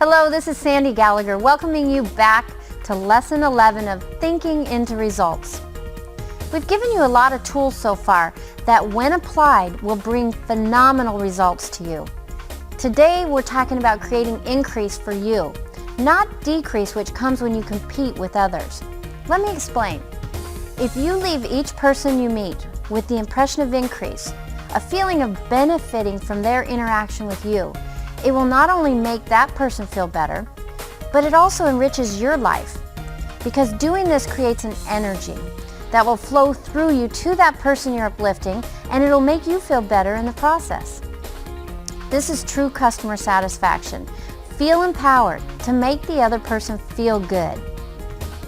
Hello, this is Sandy Gallagher welcoming you back to Lesson 11 of Thinking into Results. We've given you a lot of tools so far that when applied will bring phenomenal results to you. Today we're talking about creating increase for you, not decrease, which comes when you compete with others. Let me explain. If you leave each person you meet with the impression of increase, a feeling of benefiting from their interaction with you, it will not only make that person feel better, but it also enriches your life, because doing this creates an energy that will flow through you to that person you're uplifting, and it'll make you feel better in the process. This is true customer satisfaction. Feel empowered to make the other person feel good.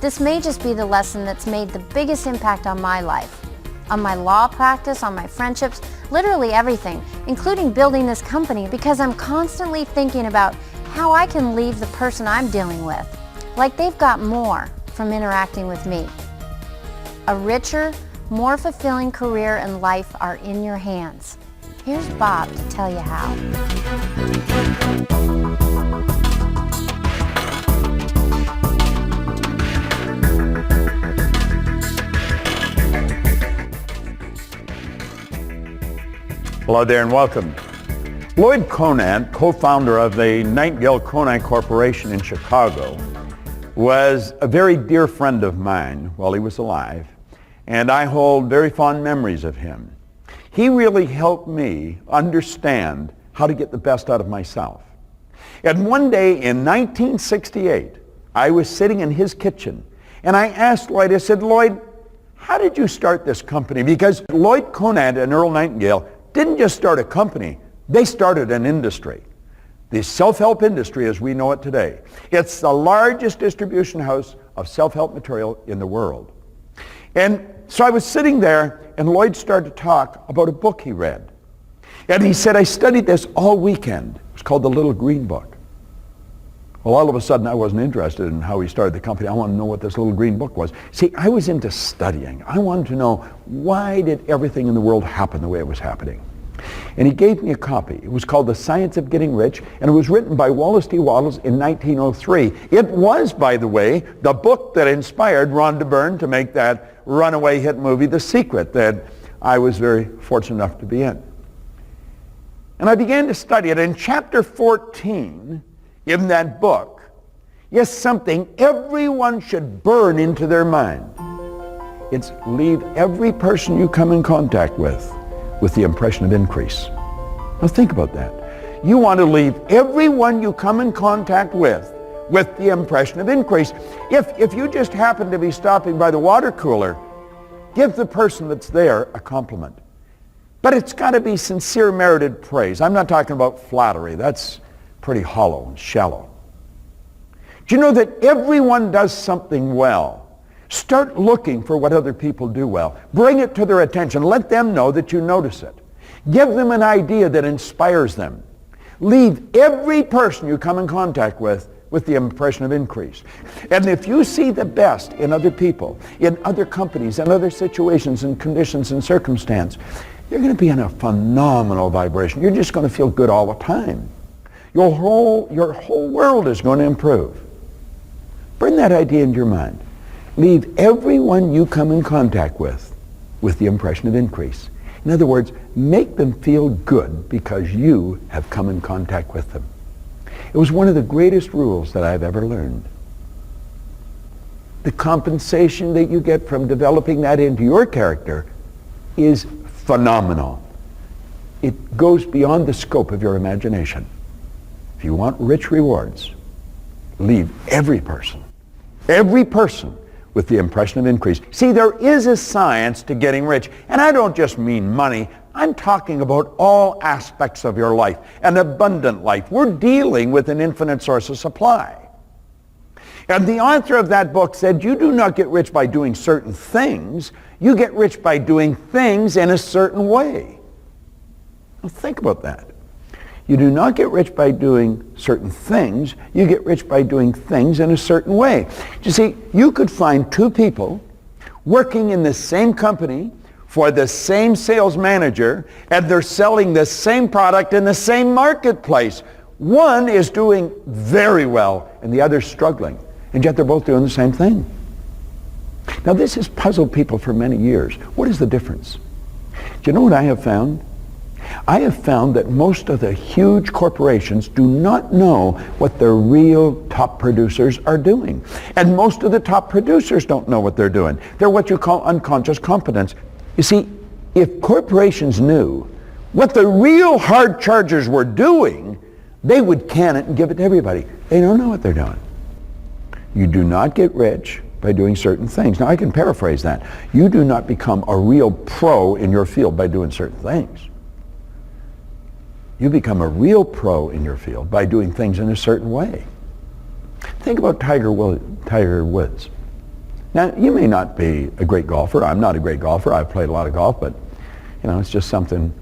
This may just be the lesson that's made the biggest impact on my life, on my law practice, on my friendships, literally everything, including building this company, because I'm constantly thinking about how I can leave the person I'm dealing with like they've got more from interacting with me. A richer, more fulfilling career and life are in your hands. Here's Bob to tell you how. Hello there and welcome. Lloyd Conant, co-founder of the Nightingale Conant Corporation in Chicago, was a very dear friend of mine while he was alive, and I hold very fond memories of him. He really helped me understand how to get the best out of myself. And one day in 1968, I was sitting in his kitchen, and I asked Lloyd, I said, Lloyd, how did you start this company? Because Lloyd Conant and Earl Nightingale didn't just start a company, they started an industry. The self-help industry as we know it today. It's the largest distribution house of self-help material in the world. And so I was sitting there and Lloyd started to talk about a book he read. And he said, I studied this all weekend. It was called The Little Green Book. Well, all of a sudden I wasn't interested in how he started the company. I wanted to know what this little green book was. See, I was into studying. I wanted to know, why did everything in the world happen the way it was happening? And he gave me a copy. It was called The Science of Getting Rich, and it was written by Wallace D. Wattles in 1903. It was, by the way, the book that inspired Rhonda Byrne to make that runaway hit movie, The Secret, that I was very fortunate enough to be in. And I began to study it. In chapter 14, in that book, is something everyone should burn into their mind. It's leave every person you come in contact with the impression of increase. Now think about that. You want to leave everyone you come in contact with the impression of increase. If you just happen to be stopping by the water cooler, give the person that's there a compliment. But it's got to be sincere, merited praise. I'm not talking about flattery. That's pretty hollow and shallow. Do you know that everyone does something well? Start looking for what other people do well. Bring it to their attention. Let them know that you notice it. Give them an idea that inspires them. Leave every person you come in contact with the impression of increase. And if you see the best in other people, in other companies, in other situations and conditions and circumstance, you're going to be in a phenomenal vibration. You're just going to feel good all the time. Your whole world is going to improve. Bring that idea into your mind. Leave everyone you come in contact with the impression of increase. In other words, make them feel good because you have come in contact with them. It was one of the greatest rules that I've ever learned. The compensation that you get from developing that into your character is phenomenal. It goes beyond the scope of your imagination. If you want rich rewards, leave every person with the impression of increase. See, there is a science to getting rich, and I don't just mean money. I'm talking about all aspects of your life, an abundant life. We're dealing with an infinite source of supply. And the author of that book said, you do not get rich by doing certain things. You get rich by doing things in a certain way. Now think about that. You do not get rich by doing certain things. You get rich by doing things in a certain way. You see, you could find two people working in the same company for the same sales manager, and they're selling the same product in the same marketplace. One is doing very well and the other's struggling, and yet they're both doing the same thing. Now this has puzzled people for many years. What is the difference? Do you know what I have found? I have found that most of the huge corporations do not know what the real top producers are doing. And most of the top producers don't know what they're doing. They're what you call unconscious competence. You see, if corporations knew what the real hard chargers were doing, they would can it and give it to everybody. They don't know what they're doing. You do not get rich by doing certain things. Now I can paraphrase that. You do not become a real pro in your field by doing certain things. You become a real pro in your field by doing things in a certain way. Think about Tiger Woods. Now, you may not be a great golfer. I'm not a great golfer. I've played a lot of golf, but it's just something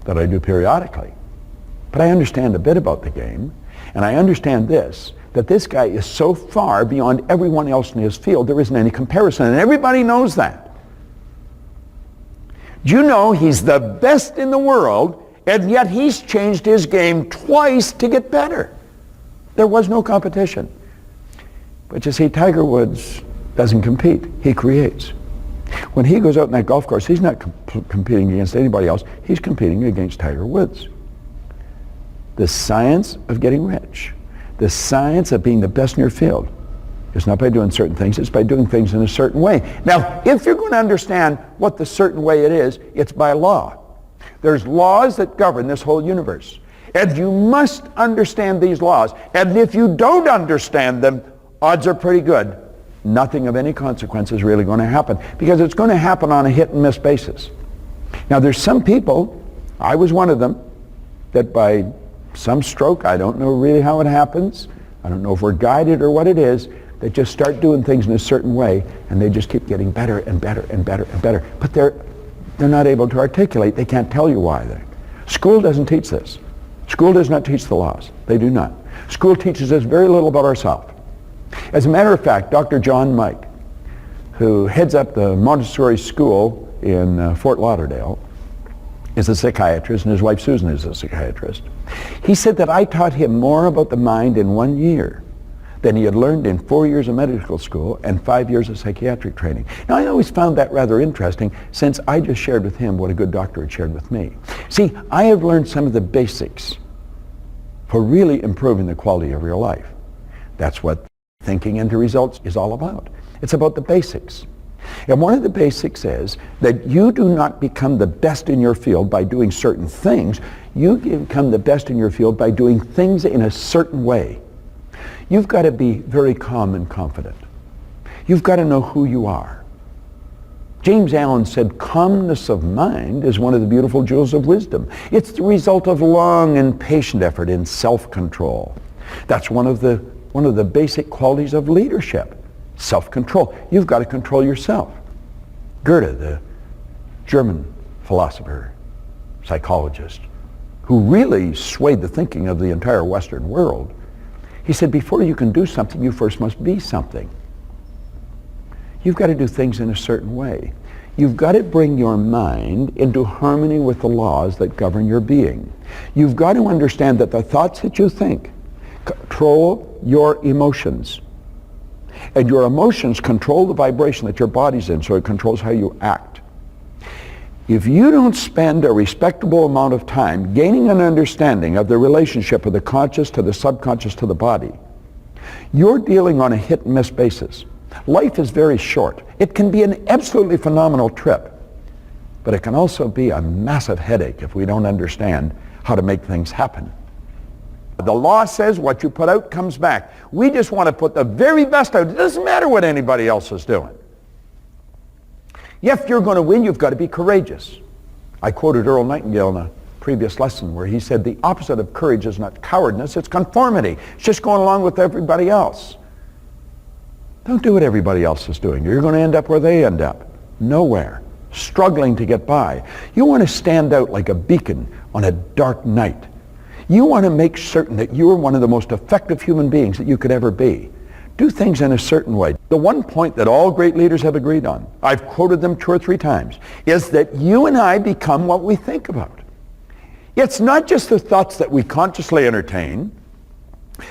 that I do periodically. But I understand a bit about the game, and I understand this, that this guy is so far beyond everyone else in his field, there isn't any comparison, and everybody knows that. Do you know he's the best in the world, and yet he's changed his game twice to get better? There was no competition. But you see, Tiger Woods doesn't compete. He creates. When he goes out in that golf course, he's not competing against anybody else. He's competing against Tiger Woods. The science of getting rich, the science of being the best in your field, is not by doing certain things, it's by doing things in a certain way. Now, if you're going to understand what the certain way it is, it's by law. There's laws that govern this whole universe. And you must understand these laws. And if you don't understand them, odds are pretty good nothing of any consequence is really going to happen, because it's going to happen on a hit and miss basis. Now there's some people, I was one of them, that by some stroke, I don't know really how it happens, I don't know if we're guided or what it is, that just start doing things in a certain way, and they just keep getting better and better and better and better. But they're not able to articulate. They can't tell you why. School doesn't teach this. School does not teach the laws. They do not. School teaches us very little about ourselves. As a matter of fact, Dr. John Mike, who heads up the Montessori school in Fort Lauderdale, is a psychiatrist, and his wife Susan is a psychiatrist. He said that I taught him more about the mind in 1 year than he had learned in 4 years of medical school and 5 years of psychiatric training. Now, I always found that rather interesting, since I just shared with him what a good doctor had shared with me. See, I have learned some of the basics for really improving the quality of your life. That's what thinking into results is all about. It's about the basics. And one of the basics is that you do not become the best in your field by doing certain things. You become the best in your field by doing things in a certain way. You've got to be very calm and confident. You've got to know who you are. James Allen said, calmness of mind is one of the beautiful jewels of wisdom. It's the result of long and patient effort in self-control. That's one of the basic qualities of leadership, self-control. You've got to control yourself. Goethe, the German philosopher, psychologist, who really swayed the thinking of the entire Western world, he said, before you can do something, you first must be something. You've got to do things in a certain way. You've got to bring your mind into harmony with the laws that govern your being. You've got to understand that the thoughts that you think control your emotions. And your emotions control the vibration that your body's in, so it controls how you act. If you don't spend a respectable amount of time gaining an understanding of the relationship of the conscious to the subconscious to the body, you're dealing on a hit and miss basis. Life is very short. It can be an absolutely phenomenal trip, but it can also be a massive headache if we don't understand how to make things happen. The law says what you put out comes back. We just want to put the very best out. It doesn't matter what anybody else is doing. If you're going to win, you've got to be courageous. I quoted Earl Nightingale in a previous lesson where he said the opposite of courage is not cowardice, it's conformity. It's just going along with everybody else. Don't do what everybody else is doing. You're going to end up where they end up. Nowhere. Struggling to get by. You want to stand out like a beacon on a dark night. You want to make certain that you are one of the most effective human beings that you could ever be. Do things in a certain way. The one point that all great leaders have agreed on, I've quoted them 2 or 3 times, is that you and I become what we think about. It's not just the thoughts that we consciously entertain.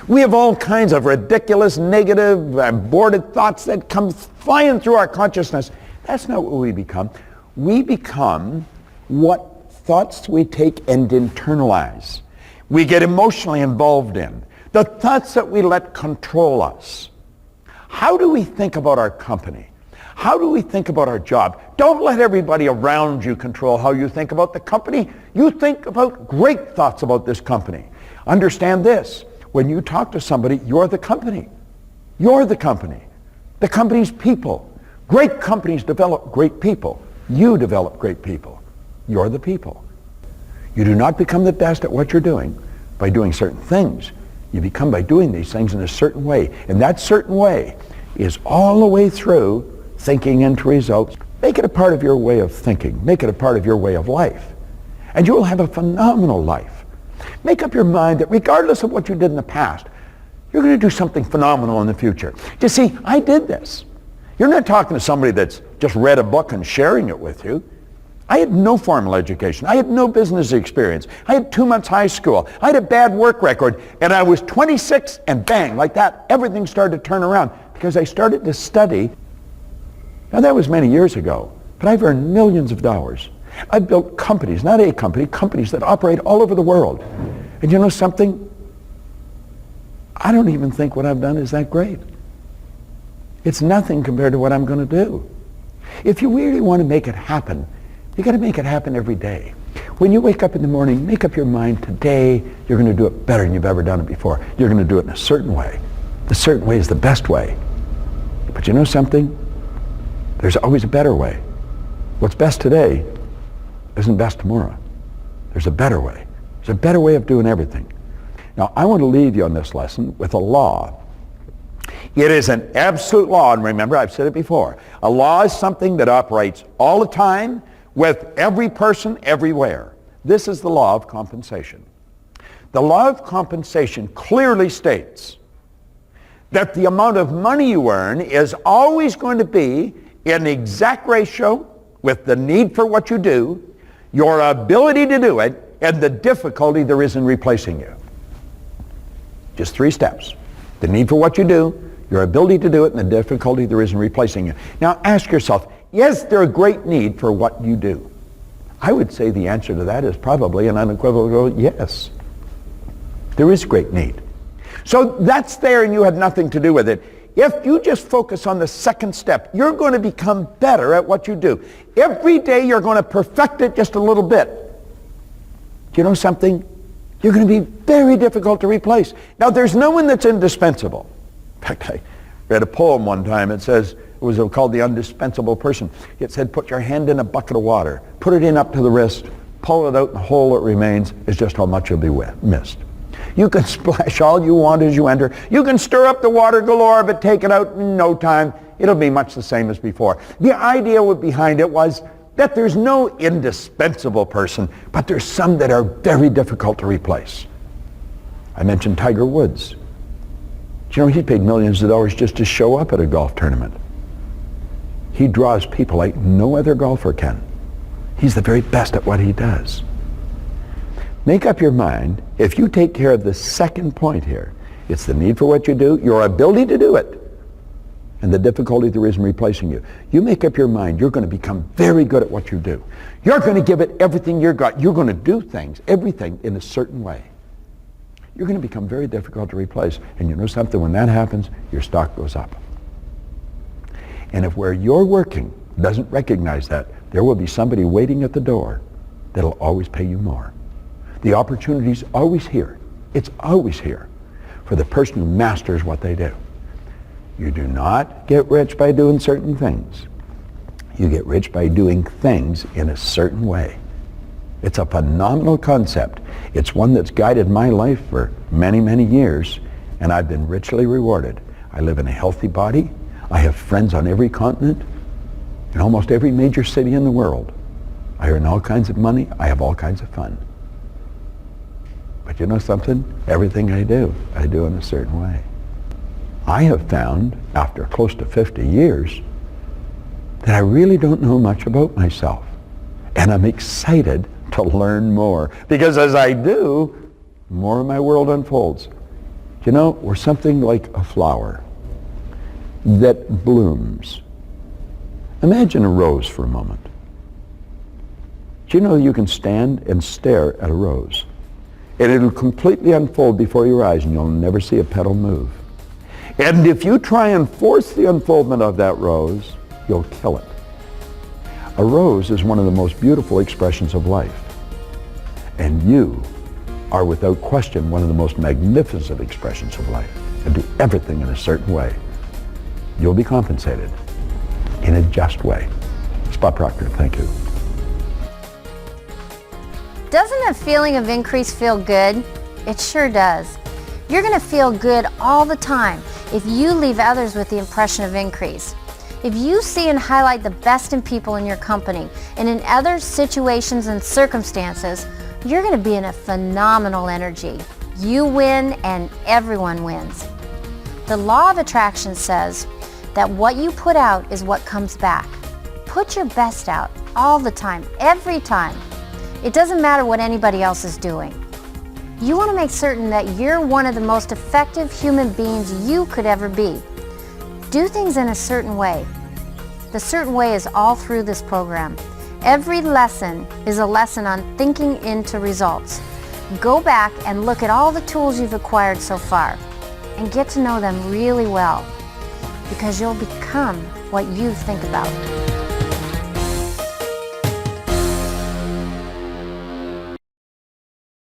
We have all kinds of ridiculous, negative, aborted thoughts that come flying through our consciousness. That's not what we become. We become what thoughts we take and internalize. We get emotionally involved in. The thoughts that we let control us. How do we think about our company? How do we think about our job? Don't let everybody around you control how you think about the company. You think about great thoughts about this company. Understand this. When you talk to somebody, you're the company. You're the company. The company's people. Great companies develop great people. You develop great people. You're the people. You do not become the best at what you're doing by doing certain things. You become by doing these things in a certain way. And that certain way is all the way through thinking into results. Make it a part of your way of thinking. Make it a part of your way of life. And you will have a phenomenal life. Make up your mind that regardless of what you did in the past, you're going to do something phenomenal in the future. You see, I did this. You're not talking to somebody that's just read a book and sharing it with you. I had no formal education. I had no business experience. I had 2 months high school. I had a bad work record. And I was 26 and bang, like that, everything started to turn around because I started to study. Now that was many years ago, but I've earned millions of dollars. I've built companies, not a company, companies that operate all over the world. And you know something? I don't even think what I've done is that great. It's nothing compared to what I'm going to do. If you really want to make it happen, you got to make it happen every day. When you wake up in the morning, make up your mind today you're going to do it better than you've ever done it before. You're going to do it in a certain way. The certain way is the best way. But you know something? There's always a better way. What's best today isn't best tomorrow. There's a better way. There's a better way of doing everything. Now, I want to leave you on this lesson with a law. It is an absolute law, and remember, I've said it before. A law is something that operates all the time with every person, everywhere. This is the law of compensation. The law of compensation clearly states that the amount of money you earn is always going to be in exact ratio with the need for what you do, your ability to do it, and the difficulty there is in replacing you. Just 3 steps. The need for what you do, your ability to do it, and the difficulty there is in replacing you. Now ask yourself, is there a great need for what you do? I would say the answer to that is probably an unequivocal yes. There is great need. So that's there and you have nothing to do with it. If you just focus on the second step, you're going to become better at what you do. Every day you're going to perfect it just a little bit. Do you know something? You're going to be very difficult to replace. Now there's no one that's indispensable. In fact, I read a poem one time. It was called The Indispensable Person. It said, put your hand in a bucket of water, put it in up to the wrist, pull it out, and the hole that remains is just how much you'll be missed. You can splash all you want as you enter. You can stir up the water galore, but take it out in no time. It'll be much the same as before. The idea behind it was that there's no indispensable person, but there's some that are very difficult to replace. I mentioned Tiger Woods. Do you know he paid millions of dollars just to show up at a golf tournament? He draws people like no other golfer can. He's the very best at what he does. Make up your mind, if you take care of the second point here, it's the need for what you do, your ability to do it, and the difficulty there is in replacing you. You make up your mind, you're going to become very good at what you do. You're going to give it everything you've got. You're going to do things, everything, in a certain way. You're going to become very difficult to replace. And you know something? When that happens, your stock goes up. And if where you're working doesn't recognize that, there will be somebody waiting at the door that'll always pay you more. The opportunity's always here. It's always here for the person who masters what they do. You do not get rich by doing certain things. You get rich by doing things in a certain way. It's a phenomenal concept. It's one that's guided my life for many, many years, and I've been richly rewarded. I live in a healthy body. I have friends on every continent, in almost every major city in the world. I earn all kinds of money. I have all kinds of fun. But you know something? Everything I do in a certain way. I have found, after close to 50 years, that I really don't know much about myself. And I'm excited to learn more. Because as I do, more of my world unfolds. You know, we're something like a flower that blooms. Imagine a rose for a moment. Do you know you can stand and stare at a rose, and it'll completely unfold before your eyes, and you'll never see a petal move. And if you try and force the unfoldment of that rose, you'll kill it. A rose is one of the most beautiful expressions of life. And you are without question one of the most magnificent expressions of life. And do everything in a certain way. You'll be compensated in a just way. Spot Proctor, thank you. Doesn't a feeling of increase feel good? It sure does. You're going to feel good all the time if you leave others with the impression of increase. If you see and highlight the best in people in your company and in other situations and circumstances, you're going to be in a phenomenal energy. You win and everyone wins. The law of attraction says that what you put out is what comes back. Put your best out all the time, every time. It doesn't matter what anybody else is doing. You want to make certain that you're one of the most effective human beings you could ever be. Do things in a certain way. The certain way is all through this program. Every lesson is a lesson on thinking into results. Go back and look at all the tools you've acquired so far and get to know them really well, because you'll become what you think about.